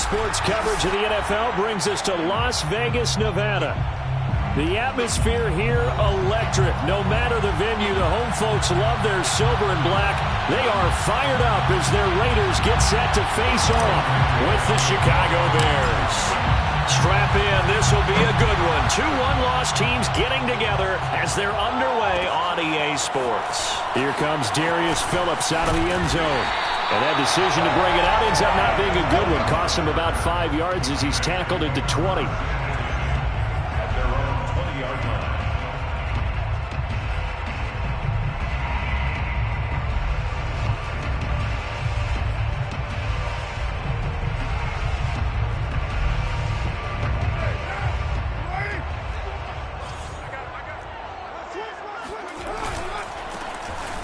sports coverage of the NFL brings us to Las Vegas, Nevada. The atmosphere here, electric. No matter the venue, the home folks love their silver and black. They are fired up as their Raiders get set to face off with the Chicago Bears. Strap in, this will be a good one. Two one-loss teams getting together as they're underway on EA Sports. Here comes Darius Phillips out of the end zone. And that decision to bring it out ends up not being a good one. Costs him about 5 yards as he's tackled at the 20. At their own 20-yard line.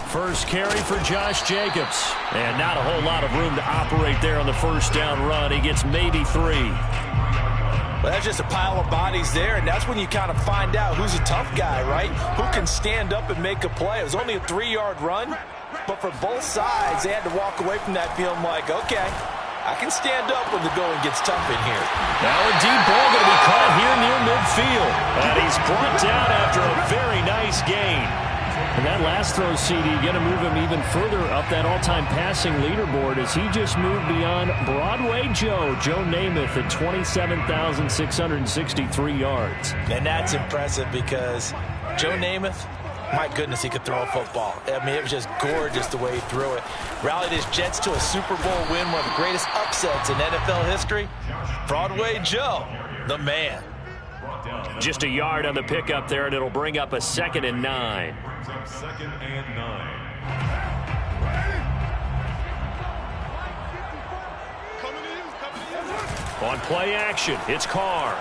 First carry for Josh Jacobs. And not a whole lot of room to operate there on the first down run. He gets maybe 3. Well, that's just a pile of bodies there, and that's when you kind of find out who's a tough guy, right? Who can stand up and make a play. It was only a 3-yard run, but for both sides, they had to walk away from that feeling like, okay, I can stand up when the going gets tough in here. Now a deep ball going to be caught here near midfield. And he's brought down after a very nice gain. And that last throw, CD, going to move him even further up that all-time passing leaderboard as he just moved beyond Broadway Joe Namath at 27,663 yards. And that's impressive because Joe Namath, my goodness, he could throw a football. I mean, it was just gorgeous the way he threw it. Rallied his Jets to a Super Bowl win, one of the greatest upsets in NFL history. Broadway Joe, the man. Just a yard on the pickup there, and it'll bring up a 2nd and 9. Second and 9. On play action, it's Carr.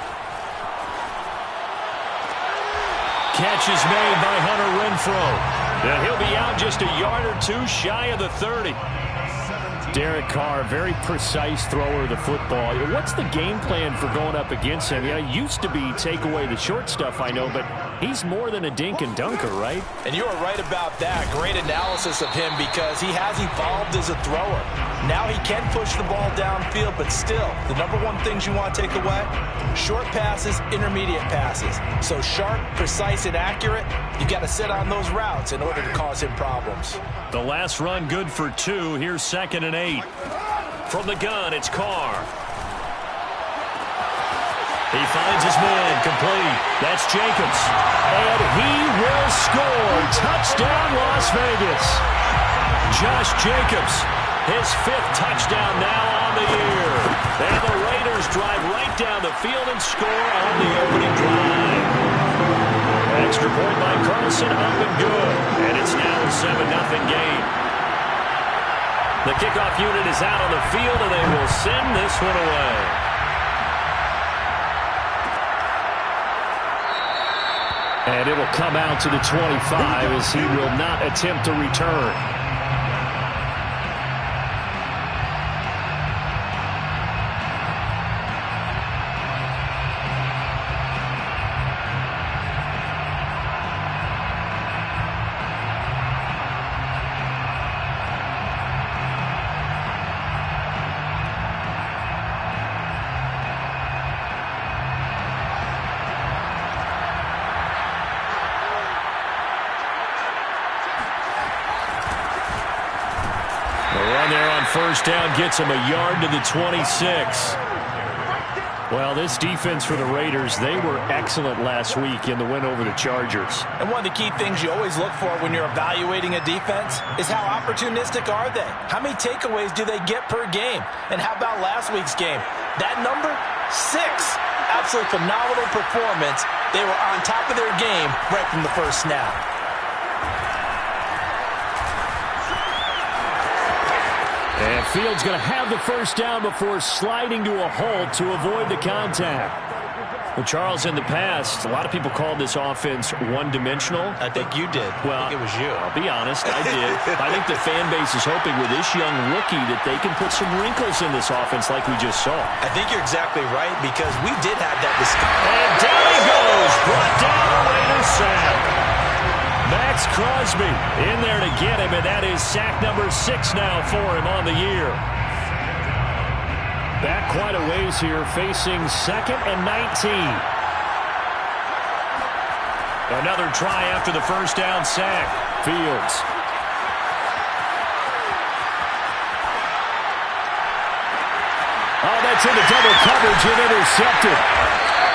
Catch is made by Hunter Renfrow. And he'll be out just a yard or two shy of the 30. Derek Carr, very precise thrower of the football. What's the game plan for going up against him? Yeah, it used to be take away the short stuff, I know, but he's more than a dink and dunker, right? And you are right about that. Great analysis of him because he has evolved as a thrower. Now he can push the ball downfield, but still, the number one things you want to take away, short passes, intermediate passes. So sharp, precise, and accurate, you got to sit on those routes in order to cause him problems. The last run good for 2. Here's 2nd and 8. From the gun, it's Carr. He finds his man, complete. That's Jacobs. And he will score. Touchdown, Las Vegas. Josh Jacobs, his 5th touchdown now on the year. And the Raiders drive right down the field and score on the opening drive. Extra point by Carlson, up and good. And it's now a 7-0 game. The kickoff unit is out on the field, and they will send this one away. And it will come out to the 25 as he will not attempt to return. First down gets him a yard to the 26. Well, this defense for the Raiders, they were excellent last week in the win over the Chargers. And one of the key things you always look for when you're evaluating a defense is how opportunistic are they? How many takeaways do they get per game? And how about last week's game? That number, 6. Absolutely phenomenal performance. They were on top of their game right from the first snap. And Fields going to have the first down before sliding to a halt to avoid the contact. Well, Charles, in the past, a lot of people called this offense one-dimensional. I think you did. Well, I think it was you. I'll be honest, I did. I think the fan base is hoping with this young rookie that they can put some wrinkles in this offense like we just saw. I think you're exactly right because we did have that discussion. And down he goes. Brought down the Raiders sack. Max Crosby in there to get him, and that is sack number 6 now for him on the year. Back quite a ways here, facing 2nd and 19. Another try after the first down sack. Fields. Oh, that's into double coverage and intercepted.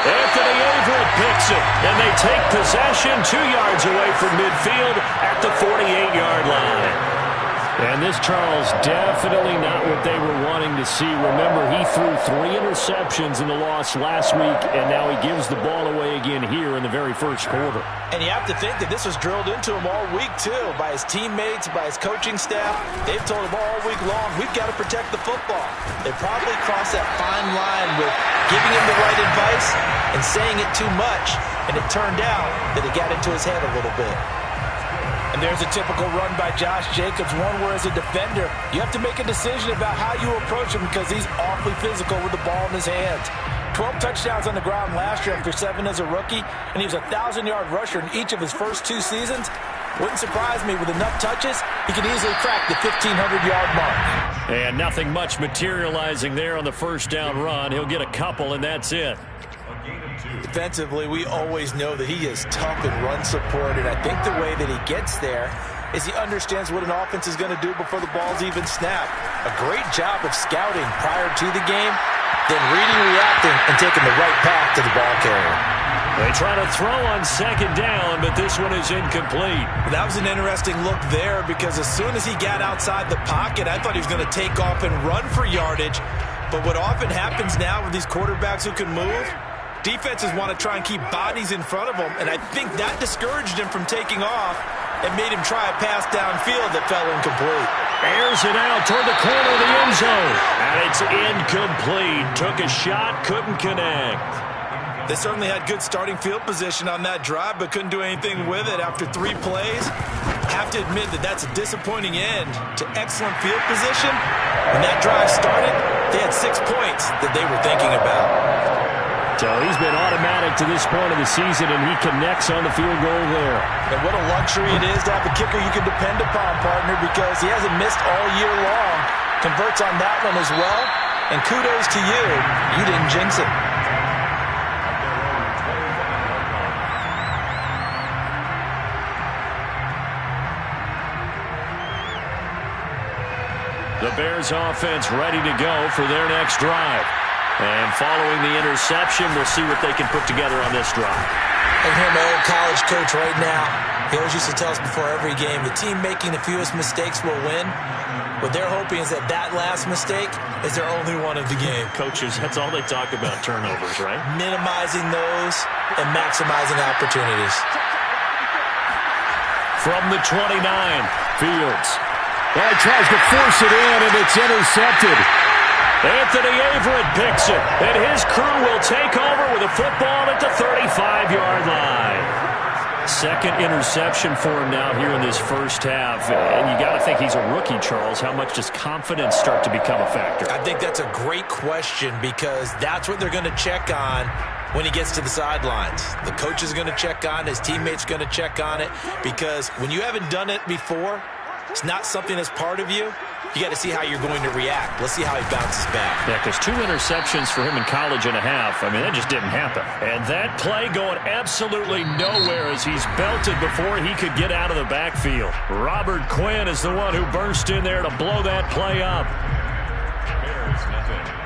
Anthony Averett picks it, and they take possession 2 yards away from midfield at the 48-yard line. And this, Charles, definitely not what they were wanting to see. Remember, he threw 3 interceptions in the loss last week, and now he gives the ball away again here in the very first quarter. And you have to think that this was drilled into him all week, too, by his teammates, by his coaching staff. They've told him all week long, we've got to protect the football. They probably crossed that fine line with giving him the right advice and saying it too much, and it turned out that it got into his head a little bit. And there's a typical run by Josh Jacobs, one where as a defender, you have to make a decision about how you approach him because he's awfully physical with the ball in his hands. 12 touchdowns on the ground last year after 7 as a rookie, and he was a 1,000-yard rusher in each of his first 2 seasons. Wouldn't surprise me, with enough touches, he could easily crack the 1,500-yard mark. And nothing much materializing there on the first down run. He'll get a couple, and that's it. Defensively, we always know that he is tough in run support, and I think the way that he gets there is he understands what an offense is going to do before the ball's even snapped. A great job of scouting prior to the game, then reading, reacting, and taking the right path to the ball carrier. They try to throw on 2nd down, but this one is incomplete. That was an interesting look there because as soon as he got outside the pocket, I thought he was going to take off and run for yardage. But what often happens now with these quarterbacks who can move, defenses want to try and keep bodies in front of them, and I think that discouraged him from taking off and made him try a pass downfield that fell incomplete. Airs it out toward the corner of the end zone, and it's incomplete. Took a shot, couldn't connect. They certainly had good starting field position on that drive, but couldn't do anything with it after 3 plays. Have to admit that that's a disappointing end to excellent field position. When that drive started, they had 6 points that they were thinking about. So he's been automatic to this point of the season, and he connects on the field goal there. And what a luxury it is to have a kicker you can depend upon, partner, because he hasn't missed all year long. Converts on that one as well. And kudos to you. You didn't jinx it. The Bears offense ready to go for their next drive. And following the interception, we'll see what they can put together on this drive. I hear my old college coach right now. He always used to tell us before every game, the team making the fewest mistakes will win. What they're hoping is that that last mistake is their only one of the game. Coaches, that's all they talk about, turnovers, right? Minimizing those and maximizing opportunities. From the 29, Fields. Well, he tries to force it in, and it's intercepted. Anthony Averett picks it, and his crew will take over with a football at the 35-yard line. 2nd interception for him now here in this first half. And you got to think he's a rookie, Charles. How much does confidence start to become a factor? I think that's a great question because that's what they're going to check on when he gets to the sidelines. The coach is going to check on it. His teammates going to check on it because when you haven't done it before, it's not something that's part of you. You got to see how you're going to react. Let's see how he bounces back. Yeah, because 2 interceptions for him in college and a half. I mean, that just didn't happen. And that play going absolutely nowhere as he's belted before he could get out of the backfield. Robert Quinn is the one who burst in there to blow that play up. Bears nothing.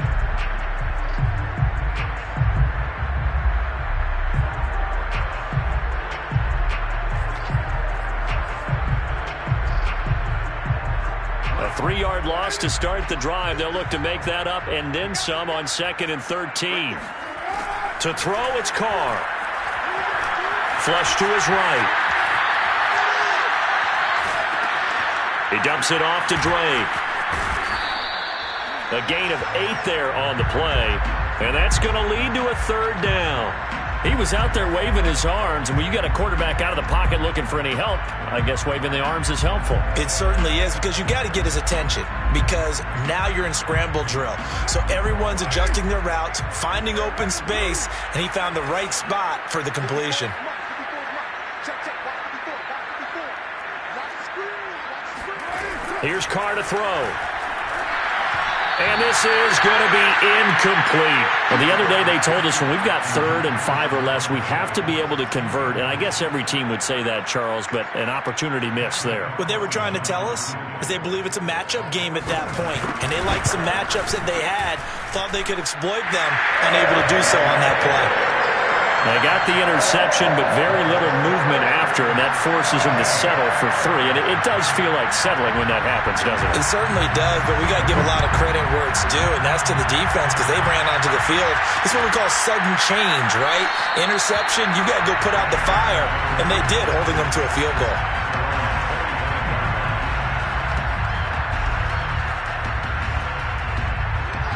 A 3-yard loss to start the drive. They'll look to make that up and then some on 2nd and 13. To throw, it's Carr. Flush to his right. He dumps it off to Drake. A gain of 8 there on the play. And that's going to lead to a 3rd down. He was out there waving his arms, and when you got a quarterback out of the pocket looking for any help, I guess waving the arms is helpful. It certainly is because you got to get his attention because now you're in scramble drill. So everyone's adjusting their routes, finding open space, and he found the right spot for the completion. Here's Carr to throw. And this is going to be incomplete. Well, the other day they told us when we've got 3rd and 5 or less, we have to be able to convert. And I guess every team would say that, Charles, but an opportunity missed there. What they were trying to tell us is they believe it's a matchup game at that point. And they liked some matchups that they had, thought they could exploit them, unable to do so on that play. They got the interception, but very little movement after, and that forces them to settle for 3. And it does feel like settling when that happens, doesn't it? It certainly does, but we got to give a lot of credit where it's due, and that's to the defense because they ran onto the field. This is what we call sudden change, right? Interception, you got to go put out the fire, and they did, holding them to a field goal.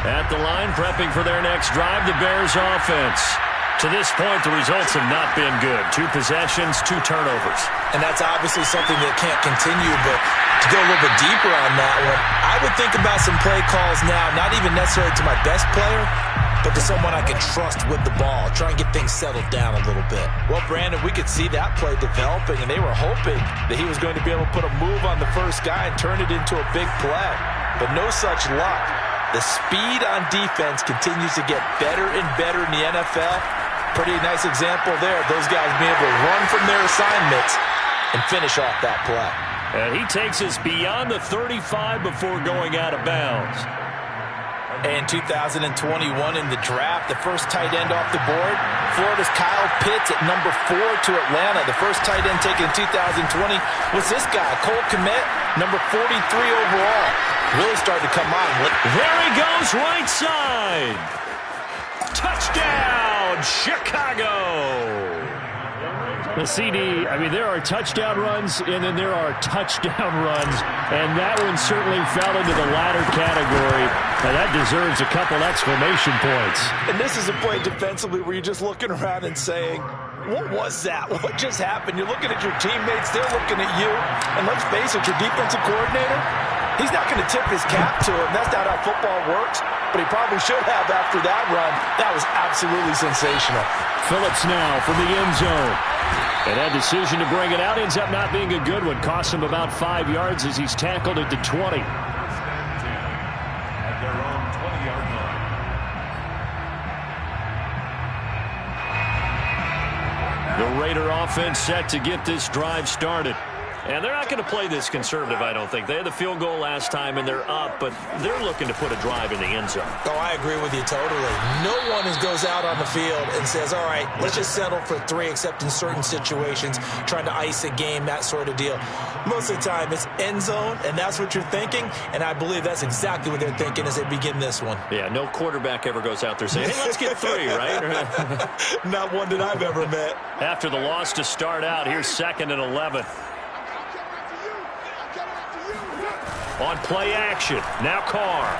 At the line, prepping for their next drive, the Bears offense. To this point, the results have not been good. 2 possessions, 2 turnovers. And that's obviously something that can't continue, but to go a little bit deeper on that one, I would think about some play calls now, not even necessarily to my best player, but to someone I can trust with the ball, try and get things settled down a little bit. Well, Brandon, we could see that play developing, and they were hoping that he was going to be able to put a move on the first guy and turn it into a big play. But no such luck. The speed on defense continues to get better and better in the NFL. Pretty nice example there of those guys being able to run from their assignments and finish off that play. And he takes us beyond the 35 before going out of bounds. And 2021 in the draft, the first tight end off the board, Florida's Kyle Pitts at number 4 to Atlanta. The first tight end taken in 2020 was this guy, Cole Kmet, number 43 overall. Really started to come on. There he goes, right side. Touchdown, Chicago. The CD, I mean, there are touchdown runs, and then there are touchdown runs, and that one certainly fell into the latter category, and that deserves a couple exclamation points. And this is a play defensively where you're just looking around and saying, what was that? What just happened? You're looking at your teammates, they're looking at you, and let's face it, your defensive coordinator, he's not going to tip his cap to him. That's not how football works, but he probably should have after that run. That was absolutely sensational. Phillips now from the end zone. And that decision to bring it out ends up not being a good one. Costs him about 5 yards as he's tackled at the 20. At their own 20-yard line. The Raider offense set to get this drive started. And they're not going to play this conservative, I don't think. They had the field goal last time, and they're up, but they're looking to put a drive in the end zone. Oh, I agree with you totally. No one goes out on the field and says, all right, let's just settle for 3, except in certain situations, trying to ice a game, that sort of deal. Most of the time, it's end zone, and that's what you're thinking, and I believe that's exactly what they're thinking as they begin this one. Yeah, no quarterback ever goes out there saying, hey, let's get 3, right? Not one that I've ever met. After the loss to start out, here's 2nd and 11. On play action, now Carr.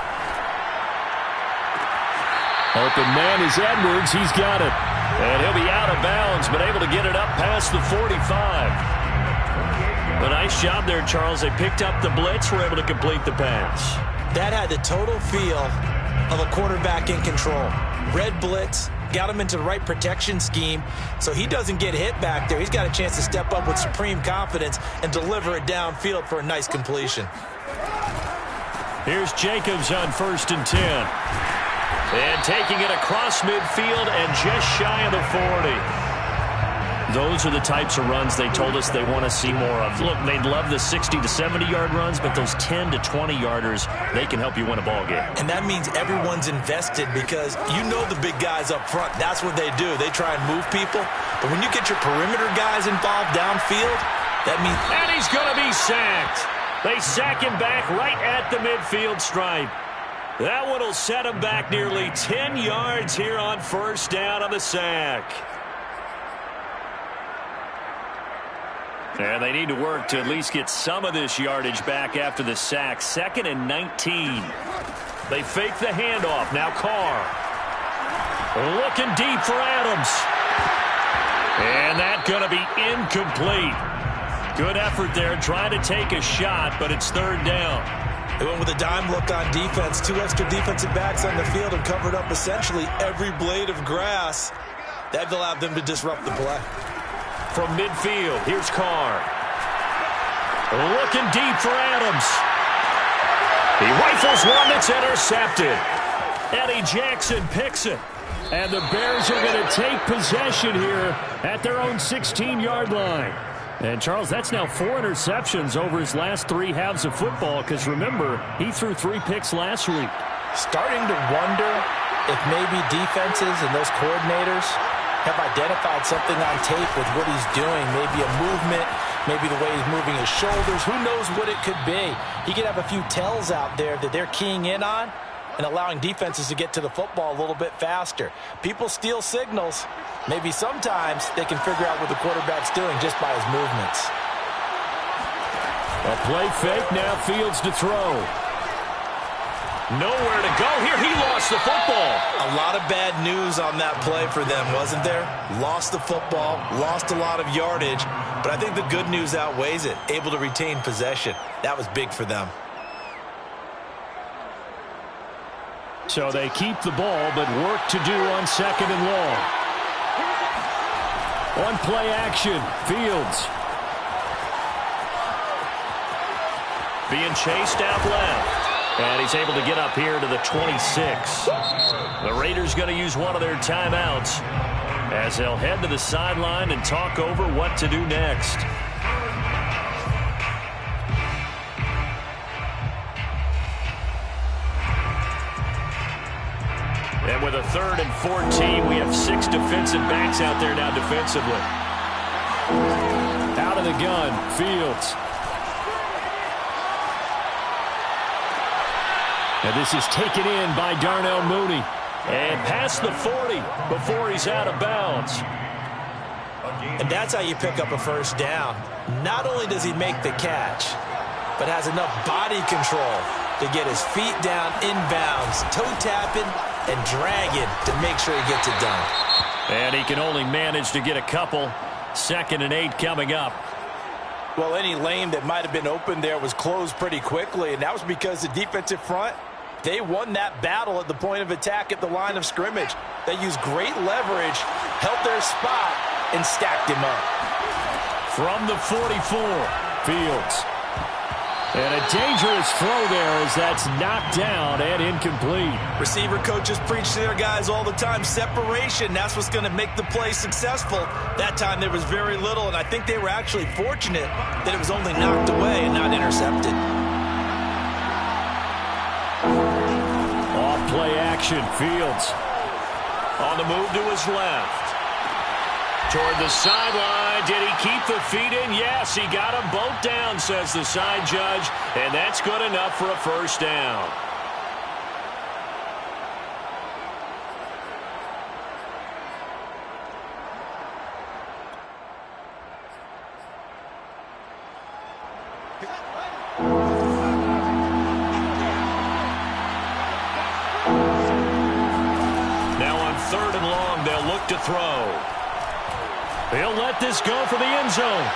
Open man is Edwards, he's got it. And he'll be out of bounds, but able to get it up past the 45. A nice job there, Charles. They picked up the blitz, were able to complete the pass. That had the total feel of a quarterback in control. Red blitz, got him into the right protection scheme, so he doesn't get hit back there. He's got a chance to step up with supreme confidence and deliver it downfield for a nice completion. Here's Jacobs on 1st and 10. And taking it across midfield and just shy of the 40. Those are the types of runs they told us they want to see more of. Look, they'd love the 60 to 70-yard runs, but those 10 to 20-yarders, they can help you win a ball game. And that means everyone's invested because you know the big guys up front. That's what they do. They try and move people. But when you get your perimeter guys involved downfield, that means... And he's going to be sacked. They sack him back right at the midfield stripe. That one will set him back nearly 10 yards here on 1st down on the sack. And they need to work to at least get some of this yardage back after the sack. 2nd and 19. They fake the handoff. Now Carr. Looking deep for Adams. And that's going to be incomplete. Good effort there, trying to take a shot, but it's 3rd down. They went with a dime look on defense. 2 extra defensive backs on the field and covered up essentially every blade of grass. That allowed them to disrupt the play. From midfield, here's Carr. Looking deep for Adams. He rifles one that's intercepted. Eddie Jackson picks it. And the Bears are going to take possession here at their own 16-yard line. And, Charles, that's now 4 interceptions over his last 3 halves of football because, remember, he threw 3 picks last week. Starting to wonder if maybe defenses and those coordinators have identified something on tape with what he's doing. Maybe a movement, maybe the way he's moving his shoulders. Who knows what it could be? He could have a few tells out there that they're keying in on and allowing defenses to get to the football a little bit faster. People steal signals. Maybe sometimes they can figure out what the quarterback's doing just by his movements. A play fake, now Fields to throw. Nowhere to go here. He lost the football. A lot of bad news on that play for them, wasn't there? Lost the football, lost a lot of yardage, but I think the good news outweighs it. Able to retain possession. That was big for them. So they keep the ball, but work to do on 2nd and long. On play action, Fields. Being chased out left. And he's able to get up here to the 26. The Raiders going to use one of their timeouts as they'll head to the sideline and talk over what to do next. And with a 3rd and 14, we have 6 defensive backs out there now defensively. Out of the gun, Fields. And this is taken in by Darnell Mooney. And past the 40 before he's out of bounds. And that's how you pick up a first down. Not only does he make the catch, but has enough body control to get his feet down inbounds, toe tapping and dragging to make sure he gets it done. And he can only manage to get a couple. 2nd and 8 coming up. Well, any lane that might have been open there was closed pretty quickly, and that was because the defensive front, they won that battle at the point of attack at the line of scrimmage. They used great leverage, held their spot, and stacked him up. From the 44, Fields. And a dangerous throw there as that's knocked down and incomplete. Receiver coaches preach to their guys all the time, separation. That's what's going to make the play successful. That time there was very little, and I think they were actually fortunate that it was only knocked away and not intercepted. Off play action, Fields. On the move to his left. Toward the sideline. Did he keep the feet in? Yes, he got them both down, says the side judge. And that's good enough for a first down. Now on 3rd and long, they'll look to throw. He'll let this go for the end zone.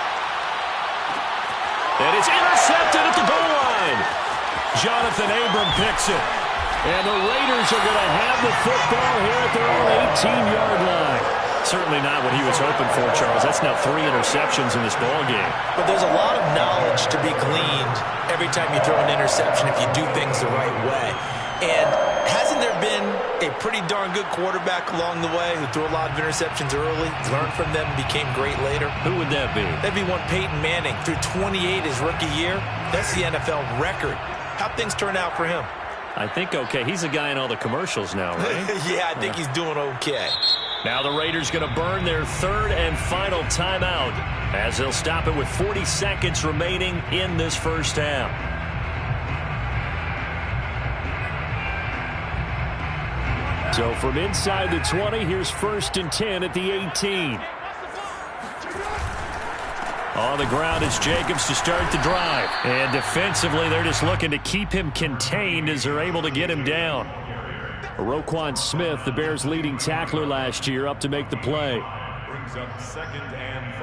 And it's intercepted at the goal line. Jonathan Abram picks it. And the Raiders are going to have the football here at their own 18-yard line. Certainly not what he was hoping for, Charles. That's now 3 interceptions in this ball game. But there's a lot of knowledge to be gleaned every time you throw an interception if you do things the right way. And hasn't there been a pretty darn good quarterback along the way who threw a lot of interceptions early, learned from them, became great later? Who would that be? That'd be one Peyton Manning. Threw 28 his rookie year. That's the NFL record. How'd things turn out for him? I think okay. He's a guy in all the commercials now, right? Yeah, I think he's doing okay. Now the Raiders going to burn their 3rd and final timeout as they'll stop it with 40 seconds remaining in this first half. So from inside the 20, here's 1st and 10 at the 18. On the ground is Jacobs to start the drive. And defensively, they're just looking to keep him contained as they're able to get him down. Roquan Smith, the Bears' leading tackler last year, up to make the play. Brings up 2nd and 5.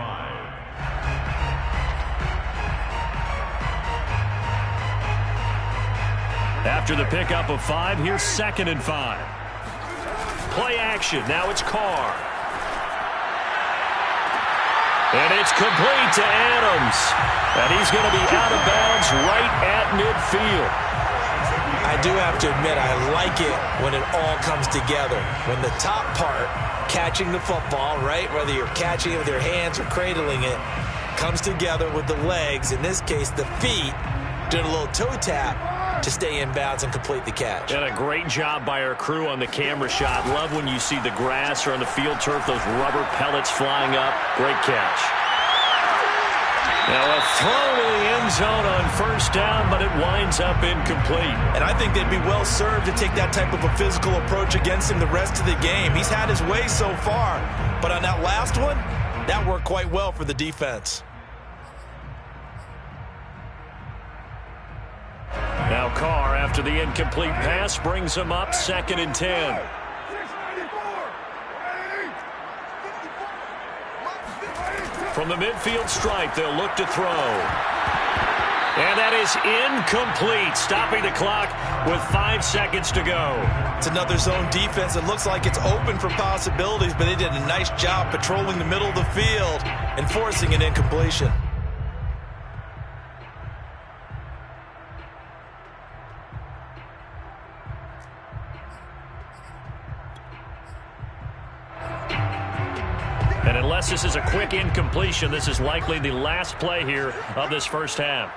After the pickup of 5, here's 2nd and 5. Play action. Now it's Carr. And it's complete to Adams. And he's going to be out of bounds right at midfield. I do have to admit, I like it when it all comes together. When the top part, catching the football, right, whether you're catching it with your hands or cradling it, comes together with the legs, in this case the feet, doing a little toe tap to stay in bounds and complete the catch. And a great job by our crew on the camera shot. Love when you see the grass or on the field turf, those rubber pellets flying up. Great catch. Now a throw to the end zone on first down, but it winds up incomplete. And I think they'd be well served to take that type of a physical approach against him the rest of the game. He's had his way so far, but on that last one, that worked quite well for the defense. Now Carr, after the incomplete pass, brings him up 2nd and 10. From the midfield stripe, they'll look to throw. And that is incomplete, stopping the clock with 5 seconds to go. It's another zone defense. It looks like it's open for possibilities, but they did a nice job patrolling the middle of the field and forcing an incompletion. And unless this is a quick incompletion, this is likely the last play here of this first half.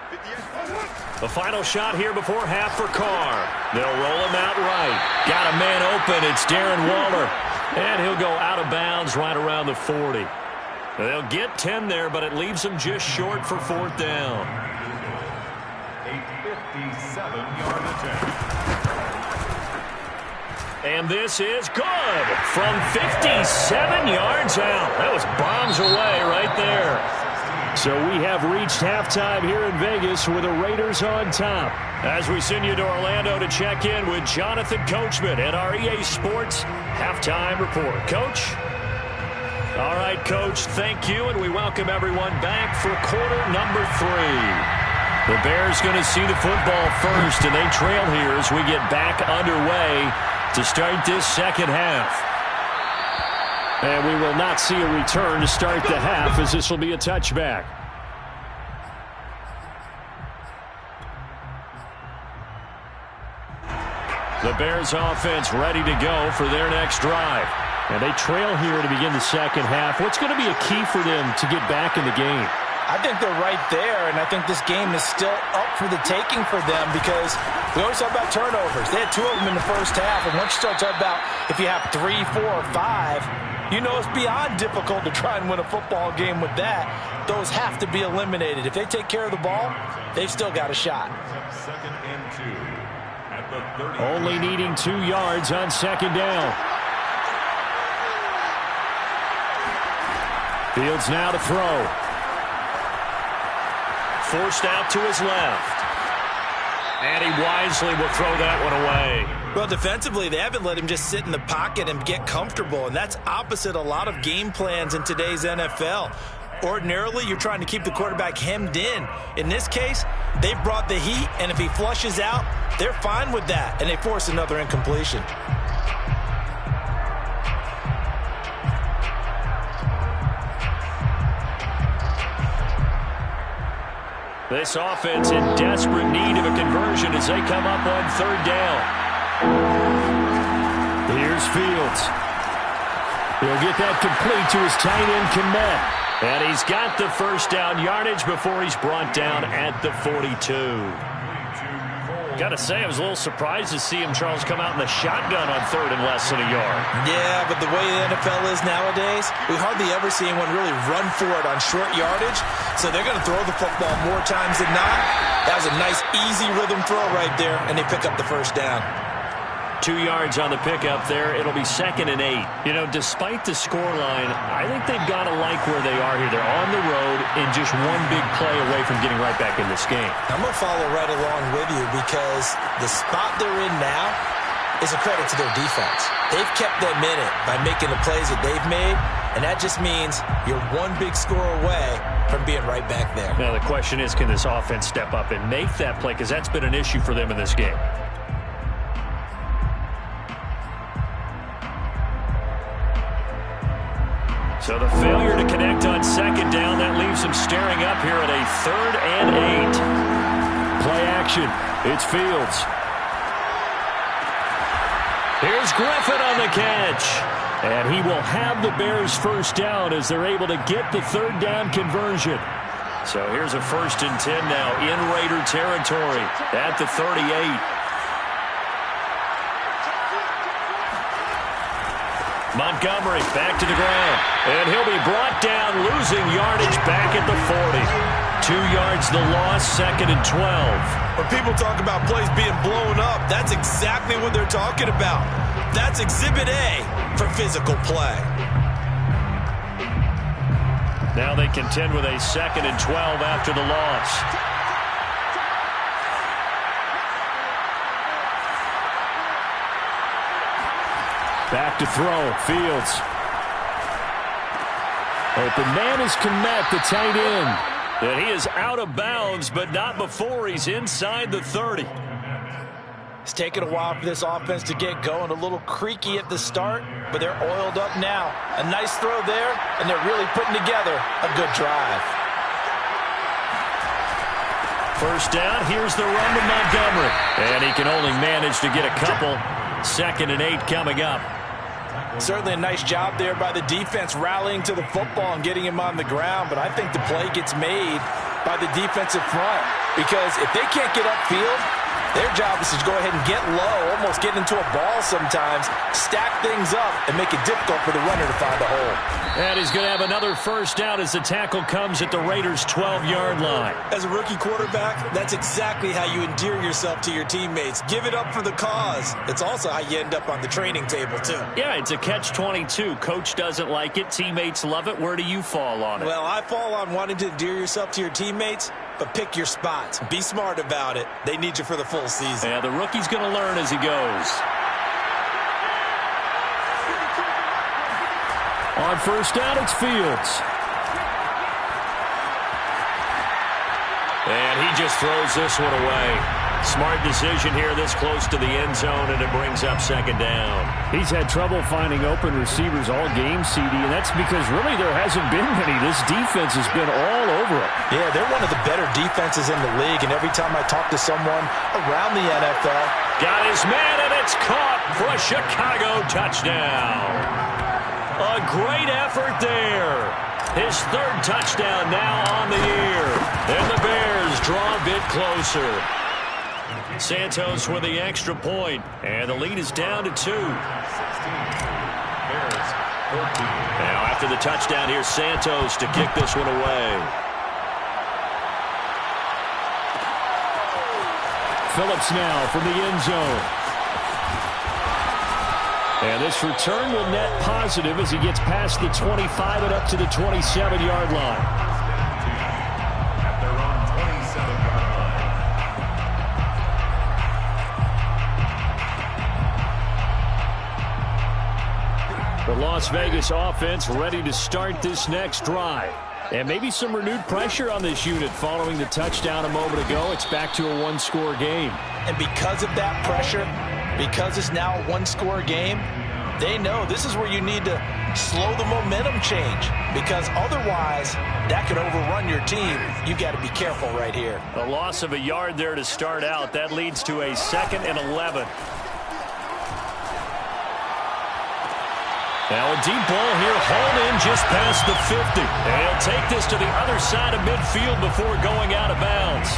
The final shot here before half for Carr. They'll roll him out right. Got a man open. It's Darren Waller. And he'll go out of bounds right around the 40. They'll get 10 there, but it leaves them just short for 4th down. A 57-yard attempt. And this is good from 57 yards out. That was bombs away right there. So we have reached halftime here in Vegas with the Raiders on top. As we send you to Orlando to check in with Jonathan Coachman at our EA Sports Halftime Report. Coach? All right, Coach, thank you, and we welcome everyone back for quarter number 3. The Bears going to see the football first, and they trail here as we get back underway to start this second half. And we will not see a return to start the half, as this will be a touchback. The Bears offense ready to go for their next drive. And they trail here to begin the second half. What's going to be a key for them to get back in the game? I think they're right there, and I think this game is still up for the taking for them because we always talk about turnovers. They had 2 of them in the first half, and once you start talking about if you have 3, 4, or 5, you know it's beyond difficult to try and win a football game with that. Those have to be eliminated. If they take care of the ball, they've still got a shot. 2nd and 2 at the 30. Only needing 2 yards on 2nd down. Fields now to throw. Forced out to his left. And he wisely will throw that one away. Well, defensively, they haven't let him just sit in the pocket and get comfortable, and that's opposite a lot of game plans in today's NFL. Ordinarily, you're trying to keep the quarterback hemmed in. In this case, they've brought the heat, and if he flushes out, they're fine with that, and they force another incompletion. This offense in desperate need of a conversion as they come up on 3rd down. Here's Fields. He'll get that complete to his tight end, Kmet. And he's got the first down yardage before he's brought down at the 42. Got to say, I was a little surprised to see him, Charles, come out in the shotgun on 3rd and less than a yard. Yeah, but the way the NFL is nowadays, we hardly ever see anyone really run for it on short yardage. So they're going to throw the football more times than not. That was a nice, easy rhythm throw right there, and they pick up the first down. 2 yards on the pickup there. It'll be 2nd and 8. You know, despite the scoreline, I think they've got to like where they are here. They're on the road and just one big play away from getting right back in this game. I'm going to follow right along with you because the spot they're in now is a credit to their defense. They've kept them in it by making the plays that they've made, and that just means you're one big score away from being right back there. Now, the question is, can this offense step up and make that play? Because that's been an issue for them in this game. So the failure to connect on 2nd down, that leaves them staring up here at a 3rd and 8. Play action. It's Fields. Here's Griffin on the catch. And he will have the Bears first down as they're able to get the third down conversion. So here's a 1st and 10 now in Raider territory at the 38. Montgomery back to the ground. And he'll be brought down, losing yardage back at the 40. 2 yards the loss, 2nd and 12. When people talk about plays being blown up, that's exactly what they're talking about. That's Exhibit A for physical play. Now they contend with a 2nd and 12 after the loss. Back to throw, Fields. Open man is Kmet, the tight end. And he is out of bounds, but not before he's inside the 30. It's taken a while for this offense to get going. A little creaky at the start, but they're oiled up now. A nice throw there, and they're really putting together a good drive. First down, here's the run to Montgomery. And he can only manage to get a couple. 2nd and 8 coming up. Certainly a nice job there by the defense rallying to the football and getting him on the ground, but I think the play gets made by the defensive front because if they can't get upfield, their job is to go ahead and get low, almost get into a ball sometimes, stack things up, and make it difficult for the runner to find a hole. And he's going to have another first down as the tackle comes at the Raiders' 12-yard line. As a rookie quarterback, that's exactly how you endear yourself to your teammates. Give it up for the cause. It's also how you end up on the training table, too. Yeah, it's a catch-22. Coach doesn't like it. Teammates love it. Where do you fall on it? Well, I fall on wanting to endear yourself to your teammates, but pick your spots. Be smart about it. They need you for the full season. Yeah, the rookie's going to learn as he goes. On first down, it's Fields. And he just throws this one away. Smart decision here this close to the end zone, and it brings up 2nd down. He's had trouble finding open receivers all game, CD, and that's because really there hasn't been many. This defense has been all over it. Yeah, they're one of the better defenses in the league, and every time I talk to someone around the NFL. Got his man, and it's caught for a Chicago touchdown. A great effort there. His 3rd touchdown now on the year. And the Bears draw a bit closer. Santos with the extra point, and the lead is down to 2. Now after the touchdown, here's Santos to kick this one away. Phillips now from the end zone. And this return will net positive as he gets past the 25 and up to the 27-yard line. At their own 27-yard line. The Las Vegas offense ready to start this next drive. And maybe some renewed pressure on this unit following the touchdown a moment ago. It's back to a one-score game. And because of that pressure, because it's now a one-score game, they know this is where you need to slow the momentum change because otherwise that could overrun your team. You've got to be careful right here. A loss of a yard there to start out. That leads to a 2nd and 11. Now a deep ball here, hauled in just past the 50. And he'll take this to the other side of midfield before going out of bounds.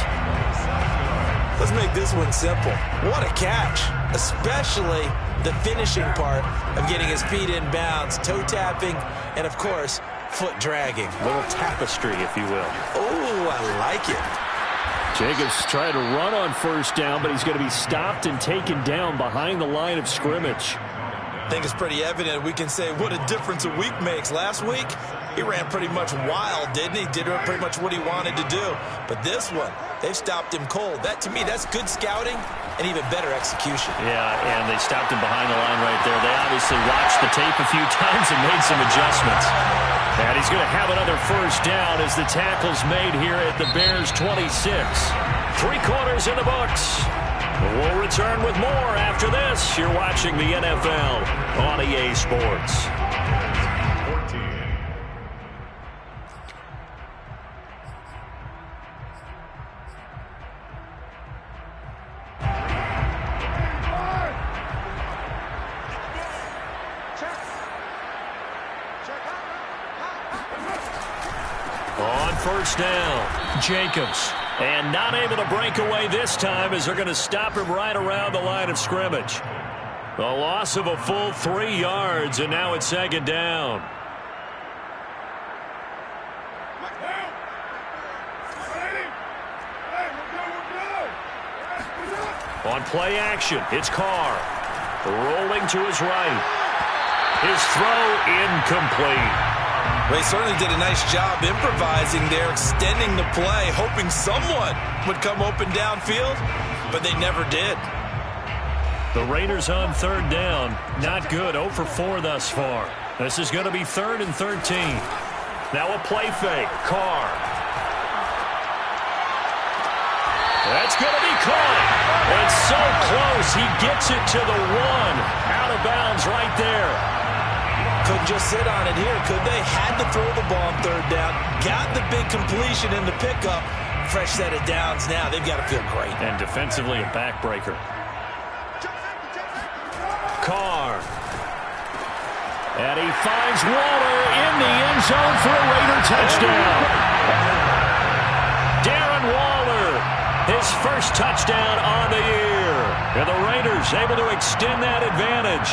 Let's make this one simple. What a catch, especially the finishing part of getting his feet in bounds, toe tapping, and of course, foot dragging. A little tapestry, if you will. Oh, I like it. Jacobs tried to run on first down, but he's going to be stopped and taken down behind the line of scrimmage. I think it's pretty evident we can say what a difference a week makes. Last week, he ran pretty much wild, didn't he? Did pretty much what he wanted to do. But this one, they've stopped him cold. That, to me, that's good scouting and even better execution. Yeah, and they stopped him behind the line right there. They obviously watched the tape a few times and made some adjustments. And he's going to have another first down as the tackle's made here at the Bears' 26. 3 quarters in the books. We'll return with more after this. You're watching the NFL on EA Sports. 14. On first down, Jacobs. And not able to break away this time as they're going to stop him right around the line of scrimmage. A loss of a full 3 yards, and now it's second down. On play action, it's Carr. Rolling to his right. His throw incomplete. They certainly did a nice job improvising there, extending the play, hoping someone would come open downfield, but they never did. The Raiders on third down. Not good. 0 for 4 thus far. This is going to be 3rd and 13. Now a play fake. Carr. That's going to be caught. It's so close. He gets it to the 1. Out of bounds right there. Couldn't just sit on it here, could they? Had to throw the ball on third down. Got the big completion in the pickup. Fresh set of downs now. They've got to feel great. And defensively a backbreaker. Carr. And he finds Waller in the end zone for a Raider touchdown. Darren Waller, his first touchdown on the year. And the Raiders able to extend that advantage.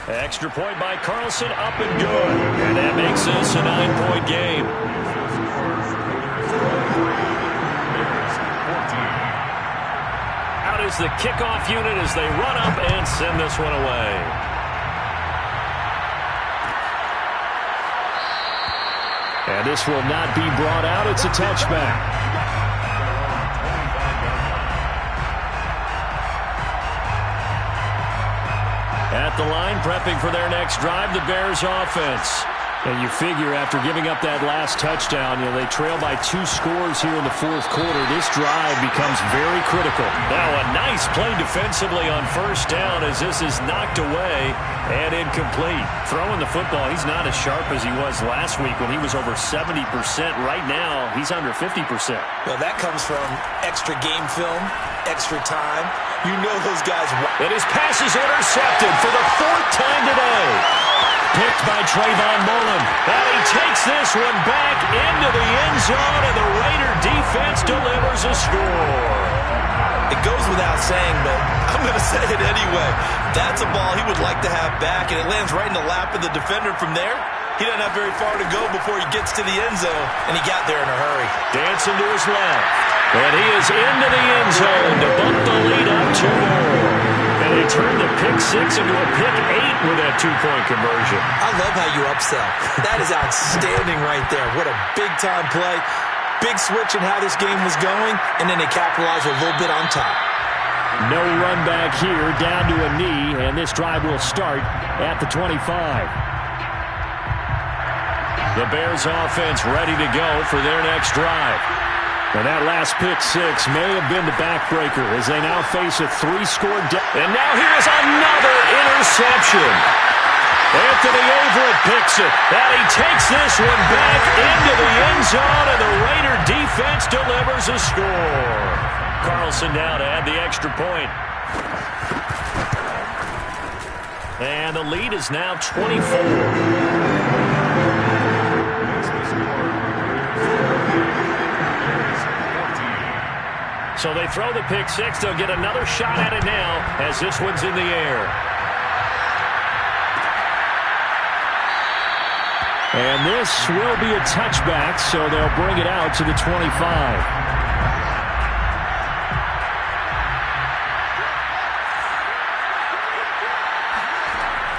Extra point by Carlson, up and good. And that makes this a 9-point game. Out is the kickoff unit as they run up and send this one away. And this will not be brought out. It's a touchback. At the line, prepping for their next drive, the Bears offense. And you figure after giving up that last touchdown, they trail by 2 scores here in the 4th quarter. This drive becomes very critical. Now a nice play defensively on first down as this is knocked away and incomplete. Throwing the football, he's not as sharp as he was last week when he was over 70%. Right now, he's under 50%. Well, that comes from extra game film, extra time. You know those guys. And his pass is intercepted for the 4th time today. Picked by Trayvon Mullen. And he takes this one back into the end zone, and the Raider defense delivers a score. It goes without saying, but I'm going to say it anyway. That's a ball he would like to have back, and it lands right in the lap of the defender from there. He doesn't have very far to go before he gets to the end zone, and he got there in a hurry. Dancing to his left. And he is into the end zone to bump the lead up 2 more. And they turn the pick 6 into a pick 8 with that 2-point conversion. I love how you upsell. That is outstanding right there. What a big-time play. Big switch in how this game was going, and then they capitalize a little bit on top. No run back here, down to a knee, and this drive will start at the 25. The Bears offense ready to go for their next drive. And that last pick 6 may have been the backbreaker as they now face a 3-score and now here is another interception. Anthony Everett picks it, and he takes this one back into the end zone, and the Raider defense delivers a score. Carlson now to add the extra point. And the lead is now 24. So they throw the pick 6. They'll get another shot at it now as this one's in the air. And this will be a touchback, so they'll bring it out to the 25.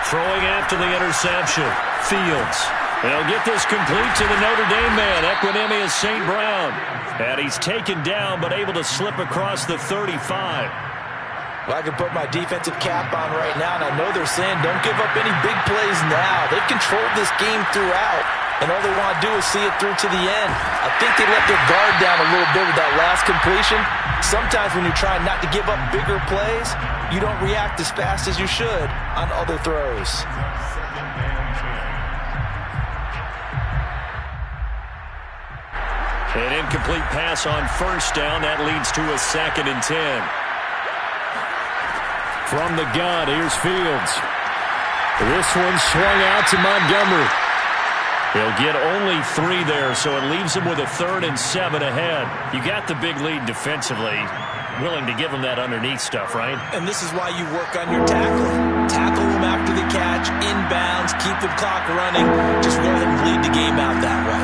Throwing after the interception. Fields. They'll get this complete to the Notre Dame man, Equinemius St. Brown. And he's taken down, but able to slip across the 35. Well, I can put my defensive cap on right now, and I know they're saying don't give up any big plays now. They've controlled this game throughout, and all they want to do is see it through to the end. I think they let their guard down a little bit with that last completion. Sometimes when you're trying not to give up bigger plays, you don't react as fast as you should on other throws. An incomplete pass on first down. That leads to a 2nd and 10. From the gun, here's Fields. This one swung out to Montgomery. He'll get only 3 there, so it leaves him with a 3rd and 7 ahead. You got the big lead defensively. Willing to give him that underneath stuff, right? And this is why you work on your tackling. Tackle them after the catch, inbounds, keep the clock running. Just go ahead and bleed the game out that way.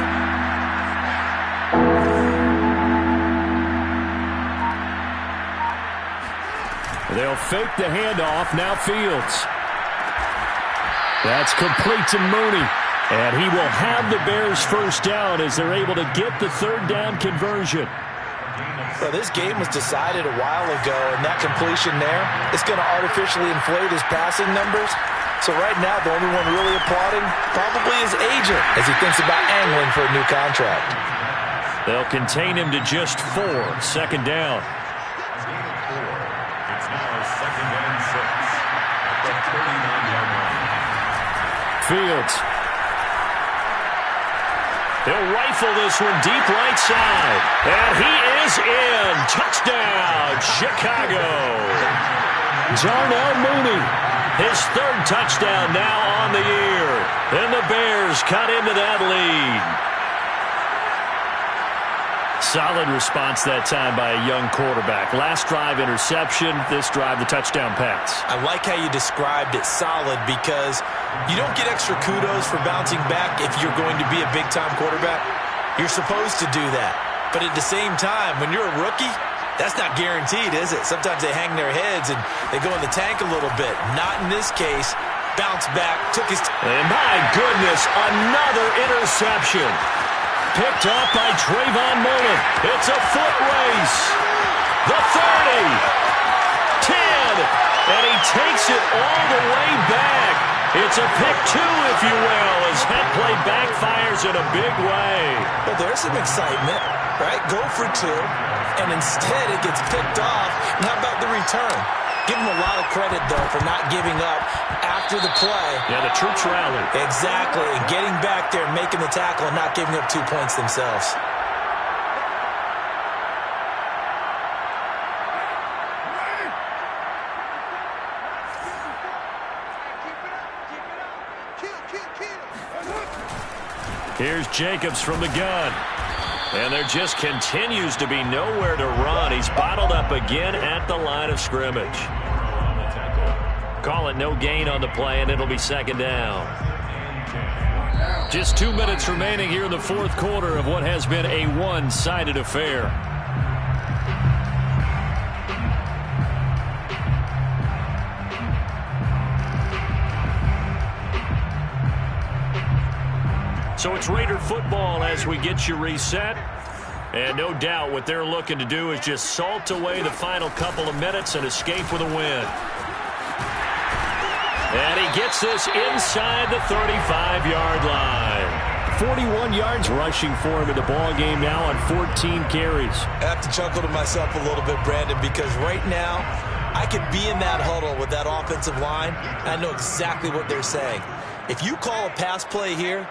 They'll fake the handoff. Now Fields. That's complete to Mooney. And he will have the Bears first down as they're able to get the 3rd down conversion. Well, this game was decided a while ago, and that completion there, it's going to artificially inflate his passing numbers. So right now, the only one really applauding probably his agent as he thinks about angling for a new contract. They'll contain him to just 4. 2nd down. It's now 2nd and 6 at the 39-yard line. Fields. He'll rifle this one deep right side. And he is in. Touchdown, Chicago. Darnell Mooney, his 3rd touchdown now on the year. And the Bears cut into that lead. Solid response that time by a young quarterback. Last drive, interception. This drive, the touchdown pass. I like how you described it, solid, because you don't get extra kudos for bouncing back if you're going to be a big-time quarterback. You're supposed to do that. But at the same time, when you're a rookie, that's not guaranteed, is it? Sometimes they hang their heads and they go in the tank a little bit. Not in this case. Bounce back, took his... And my goodness, another interception. Picked off by Trayvon Mullen. It's a foot race. The 30. 10. And he takes it all the way back. It's a pick 2, if you will, as that play backfires in a big way. Well, there's some excitement, right? Go for 2, and instead it gets picked off. And how about the return? Give him a lot of credit, though, for not giving up after the play. Yeah, the troops rallied. Exactly. And getting back there, making the tackle, and not giving up 2 points themselves. Here's Jacobs from the gun. And there just continues to be nowhere to run. He's bottled up again at the line of scrimmage. Call it no gain on the play, and it'll be 2nd down. Just 2 minutes remaining here in the 4th quarter of what has been a one-sided affair. So it's Raider football as we get you reset. And no doubt what they're looking to do is just salt away the final couple of minutes and escape with a win. And he gets this inside the 35-yard line. 41 yards rushing for him in the ball game now on 14 carries. I have to chuckle to myself a little bit, Brandon, because right now I could be in that huddle with that offensive line. I know exactly what they're saying. If you call a pass play here,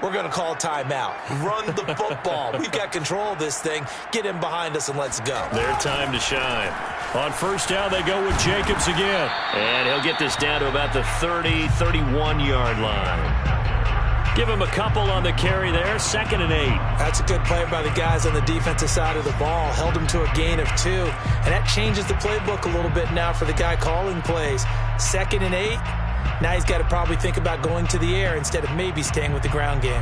we're going to call timeout. Run the football. We've got control of this thing. Get him behind us and let's go. Their time to shine. On 1st down, they go with Jacobs again. And he'll get this down to about the 30, 31-yard line. Give him a couple on the carry there. 2nd and 8. That's a good play by the guys on the defensive side of the ball. Held him to a gain of 2. And that changes the playbook a little bit now for the guy calling plays. 2nd and 8. Now he's got to probably think about going to the air instead of maybe staying with the ground game.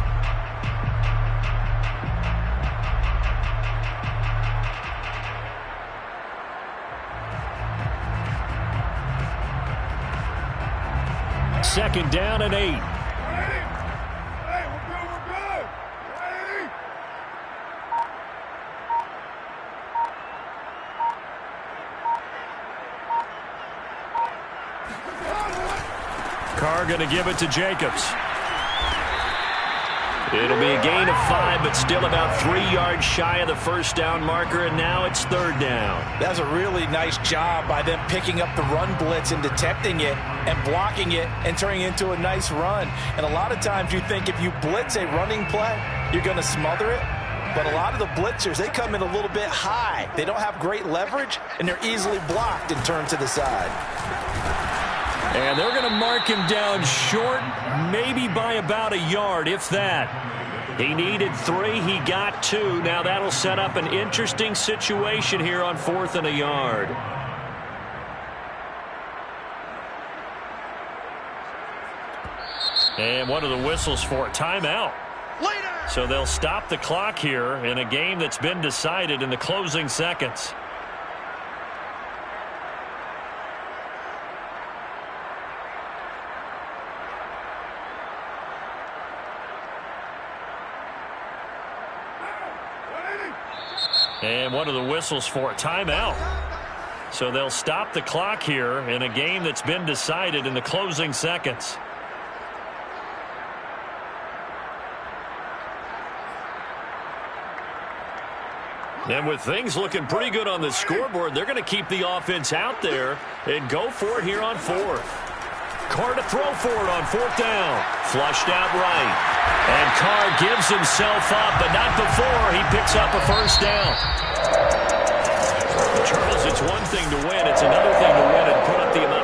Second down and 8. Carr going to give it to Jacobs. It'll be a gain of 5, but still about 3 yards shy of the 1st down marker, and now it's 3rd down. That's a really nice job by them picking up the run blitz and detecting it and blocking it and turning it into a nice run. And a lot of times you think if you blitz a running play, you're going to smother it. But a lot of the blitzers, they come in a little bit high. They don't have great leverage, and they're easily blocked and turned to the side. And they're going to mark him down short, maybe by about a yard, if that. He needed 3. He got 2. Now that'll set up an interesting situation here on 4th and a yard. And what are the whistles for? Timeout. So they'll stop the clock here in a game that's been decided in the closing seconds. And what are the whistles for? Timeout. So they'll stop the clock here in a game that's been decided in the closing seconds. And with things looking pretty good on the scoreboard, they're going to keep the offense out there and go for it here on 4th. Carr to throw for it on 4th down. Flushed out right. And Carr gives himself up, but not before he picks up a first down. Charles, it's one thing to win. It's another thing to win and put up the amount